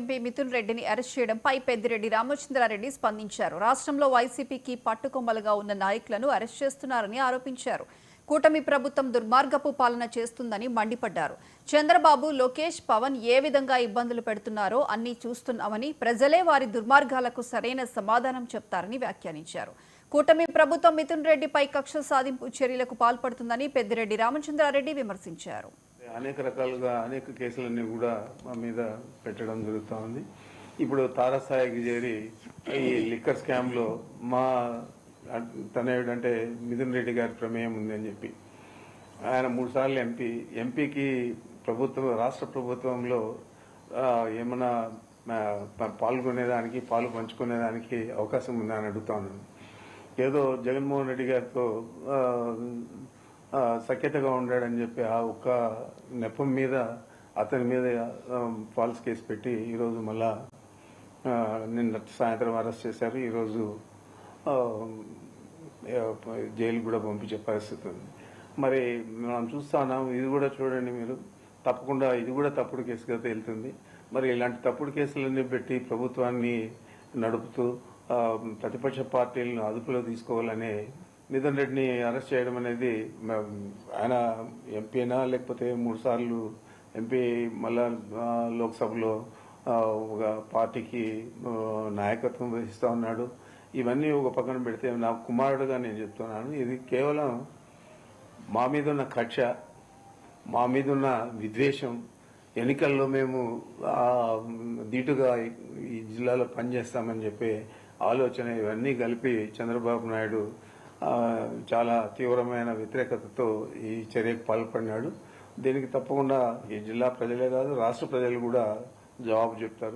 MP Mithun రెడ్డిని arrest చేయడంపై పెద్దిరెడ్డి రామచంద్రారెడ్డి స్పందించారు. రాష్ట్రంలో వైసీపీకి పట్టుకొమ్మలుగా ఉన్న నాయకులను అరెస్ట్ చేస్తున్నారని ఆరోపించారు. కూటమి ప్రభుత్వం దుర్మార్గపు పాలన చేస్తుందని మండిపడ్డారు. చంద్రబాబు, లోకేష్, పవన్ ఏ విధంగా ఇబ్బందులు పెడుతున్నారో అన్నీ చూస్తున్నామని, ప్రజలే వారి దుర్మార్గాలకు సరైన సమాధానం చెప్తారని వ్యాఖ్యానించారు. కూటమి ప్రభుత్వం మిథున్ రెడ్డిపై కక్ష సాధింపు చర్యలకు పాల్పడుతుందని పెద్దిరెడ్డి రామచంద్రారెడ్డి విమర్శించారు. అనేక రకాలుగా అనేక కేసులన్నీ కూడా మా మీద పెట్టడం జరుగుతూ ఉంది. ఇప్పుడు తారస్థాయికి చేరి ఈ లిక్కర్ స్కామ్లో మా తనయుడంటే మిథున్ రెడ్డి గారి ప్రమేయం ఉందని చెప్పి ఆయన 3 సార్లు ఎంపీకి రాష్ట్ర ప్రభుత్వంలో ఏమైనా పాల్గొనేదానికి పాలు పంచుకునేదానికి అవకాశం ఉందని అడుగుతా ఉన్నాను. ఏదో జగన్మోహన్ రెడ్డి గారితో సఖ్యతగా ఉండాడని చెప్పి ఆ ఒక్క నెపం మీద అతని మీద ఫాల్స్ కేసు పెట్టి ఈరోజు మళ్ళా నిన్న సాయంత్రం అరెస్ట్ చేశారు. ఈరోజు జైలు కూడా పంపించే పరిస్థితి ఉంది. మరి మనం చూస్తా ఉన్నాం. ఇది కూడా చూడండి మీరు, తప్పకుండా ఇది కూడా తప్పుడు కేసుగా తేలుతుంది. మరి ఇలాంటి తప్పుడు కేసులన్నీ పెట్టి ప్రభుత్వాన్ని నడుపుతూ ప్రతిపక్ష పార్టీలను అదుపులో తీసుకోవాలనే మిథున్ రెడ్డిని అరెస్ట్ చేయడం అనేది, ఆయన ఎంపీనా లేకపోతే 3 సార్లు ఎంపీ మళ్ళా లోక్సభలో ఒక పార్టీకి నాయకత్వం వహిస్తూ ఉన్నాడు. ఇవన్నీ ఒక పక్కన పెడితే నా కుమారుడుగా నేను చెప్తున్నాను, ఇది కేవలం మా మీద ఉన్న కక్ష, మా మీద ఉన్న విద్వేషం, ఎన్నికల్లో మేము ధీటుగా ఈ జిల్లాలో పనిచేస్తామని చెప్పే ఆలోచన, ఇవన్నీ కలిపి చంద్రబాబు నాయుడు చాలా తీవ్రమైన వ్యతిరేకతతో ఈ చర్యకు పాల్పడినాడు. దీనికి తప్పకుండా ఈ జిల్లా ప్రజలే కాదు, రాష్ట్ర ప్రజలు కూడా జవాబు చెప్తారు.